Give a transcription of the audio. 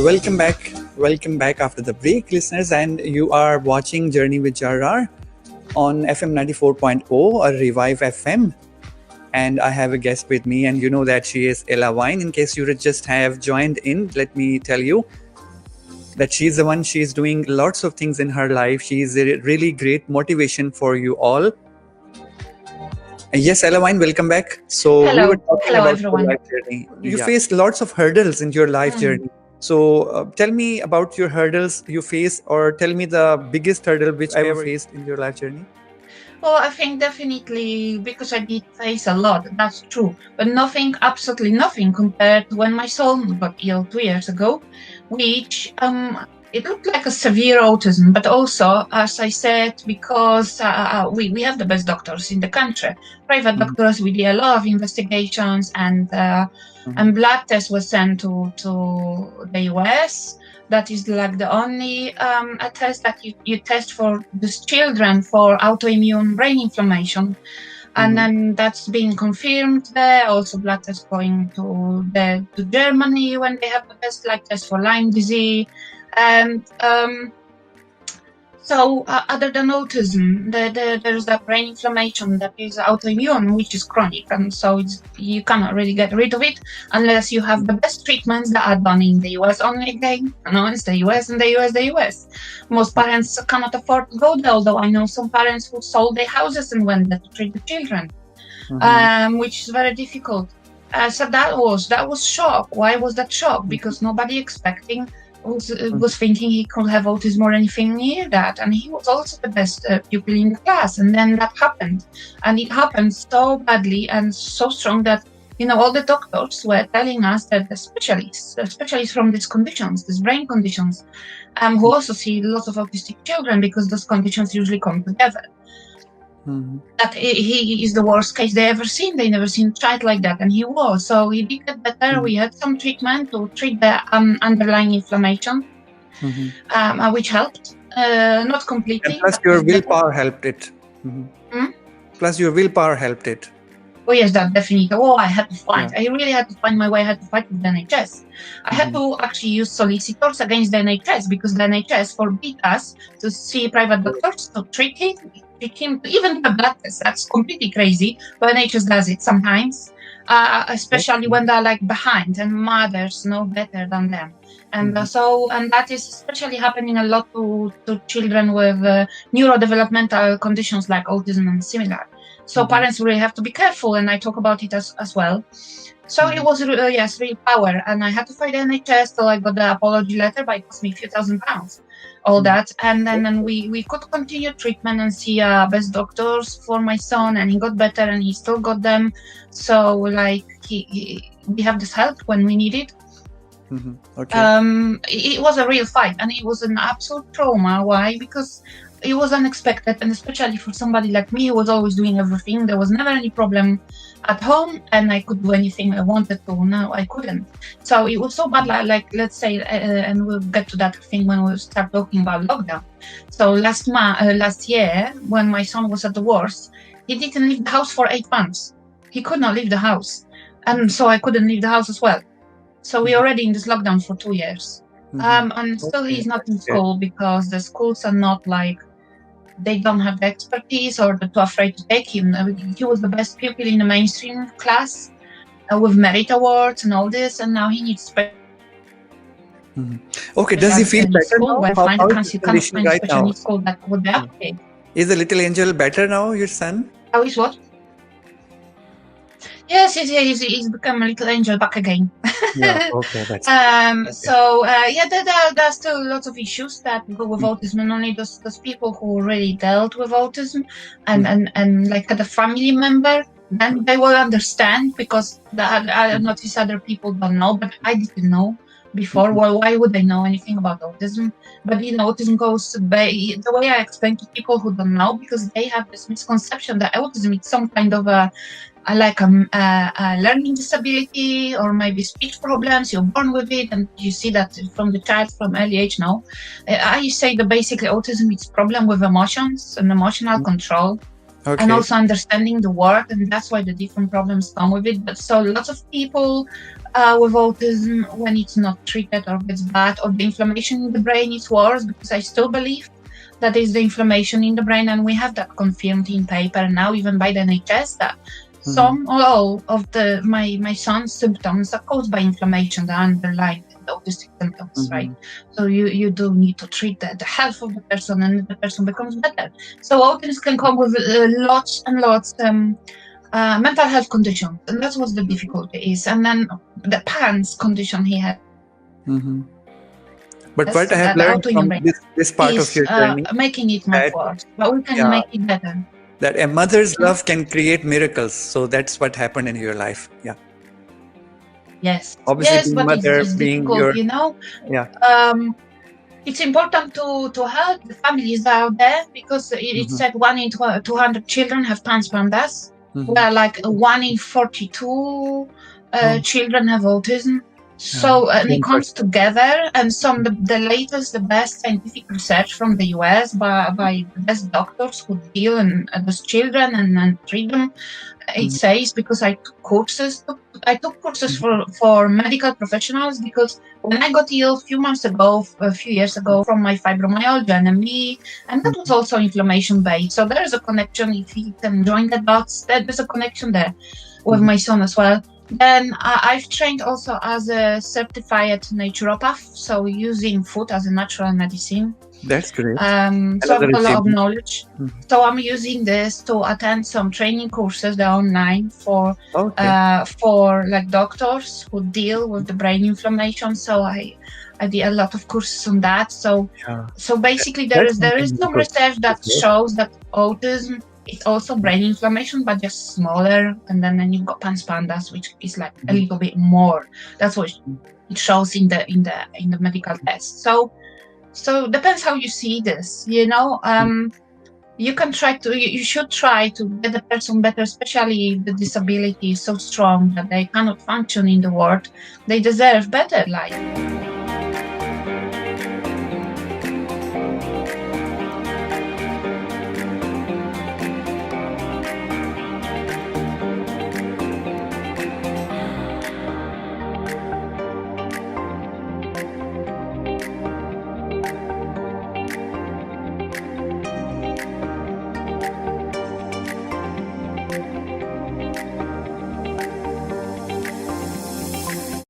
Welcome back. Welcome back after the break, listeners. And you are watching Journey with Jarrar on FM 94.0 or Revive FM. And I have a guest with me, and you know that she is Ella Wine. In case you just have joined in, let me tell you that she's the one. She's doing lots of things in her life. She's a really great motivation for you all. Yes, Ella Wine, welcome back. So Hello. we were talking Hello, about everyone. your life journey. You faced lots of hurdles in your life journey. So tell me about your hurdles you faced, or tell me the biggest hurdle which you ever faced in your life journey. Well, I think definitely because I did face a lot, that's true. But nothing, absolutely nothing compared to when my son got ill 2 years ago, which it looked like a severe autism, but also, as I said, because we have the best doctors in the country, private doctors. We did a lot of investigations, and blood tests were sent to the US. That is like the only a test that you test for these children for autoimmune brain inflammation. And then that's been confirmed there. Also blood tests going to Germany when they have the best blood test for Lyme disease. And so other than autism, there's that brain inflammation that is autoimmune, which is chronic. And so you cannot really get rid of it unless you have the best treatments that are done in the US only again. It's the US and the US. Most parents cannot afford to go there, although I know some parents who sold their houses and went there to treat the children, which is very difficult. So that was shock. Why was that shock? Because nobody expecting was thinking he could have autism or anything near that, and he was also the best pupil in the class. And then that happened, and it happened so badly and so strong that all the doctors were telling us that the specialists from these conditions, these brain conditions, who also see lots of autistic children because those conditions usually come together. That he is the worst case they ever seen. They never seen a child like that, and he was. So he did get better. We had some treatment to treat the underlying inflammation, which helped. Not completely. And plus your willpower helped it. Plus your willpower helped it. Oh yes, that definitely. Oh, I had to fight. I really had to find my way. I had to fight with the NHS. I had to actually use solicitors against the NHS because the NHS forbid us to see private doctors to treat him, even the blood test. That's completely crazy. But NHS does it sometimes, especially when they're like behind and mothers know better than them. And and that is especially happening a lot to children with neurodevelopmental conditions like autism and similar. So parents really have to be careful, and I talk about it as well. So it was real power, and I had to fight the NHS till I got the apology letter, but it cost me a few £1,000s, all that, and then we could continue treatment and see best doctors for my son, and he got better, and he still got them. So we have this help when we need it. It was a real fight, and it was an absolute trauma. Why? Because it was unexpected, and especially for somebody like me who was always doing everything. There was never any problem at home, and I could do anything I wanted to. Now I couldn't. So it was so bad, like let's say, and we'll get to that thing when we start talking about lockdown. So last year, when my son was at the worst, he didn't leave the house for 8 months. He could not leave the house, and so I couldn't leave the house as well. So we're already in this lockdown for 2 years. And still he's not in school because the schools are not they don't have the expertise, or they're too afraid to take him. He was the best pupil in the mainstream class with merit awards and all this, and now he needs Okay, does he feel better now? How is his condition right now? Is the little angel better now, your son? How is what? Yes, he's become a little angel back again. Okay, that's So there are still lots of issues that go with autism, and only those people who already dealt with autism and like the family member, then they will understand, because I notice other people don't know, but I didn't know before. Well, why would they know anything about autism? But autism goes the way I explain to people who don't know, because they have this misconception that autism is some kind of a learning disability, or maybe speech problems. You're born with it, and you see that from the child from early age now. I say that basically autism is problem with emotions and emotional control. Okay. and also understanding the word, and that's why the different problems come with it. But so lots of people with autism, when it's not treated or gets bad, or the inflammation in the brain is worse, because I still believe that is the inflammation in the brain, and we have that confirmed in paper now, even by the NHS, that some or all of my son's symptoms are caused by inflammation, the underlying autistic symptoms, right? So you do need to treat the health of the person, and the person becomes better. So autism can come with lots and lots mental health conditions, and that's what the difficulty is. And then the PANS condition he had. But what I have learned from this part of your journey, making it much worse, but we can make it better. That a mother's love can create miracles. So that's what happened in your life. Yeah. Yes. Obviously, yes, but mother it's being difficult, your, you know. Yeah. It's important to help the families out there, because it's said 1 in 200 children have PANS PANDAS. Where like 1 in 42 children have autism. So and it comes together, and the latest, the best scientific research from the US by the best doctors who deal and those children and treat them. It says, because I took courses for medical professionals, because when I got ill a few years ago from my fibromyalgia and ME, and that was also inflammation based. So there is a connection. If you can join the dots, there's a connection there with my son as well. Then I've trained also as a certified naturopath, so using food as a natural medicine. That's great. So I've got a lot of knowledge. So I'm using this to attend some training courses, the online for like doctors who deal with the brain inflammation. So I did a lot of courses on that. So basically there is some research that shows that autism is also brain inflammation, but just smaller. And then you've got PANS PANDAS, which is like a little bit more. That's what it shows in the medical test. So depends how you see this, you know. You should try to get the person better, especially if the disability is so strong that they cannot function in the world. They deserve better life.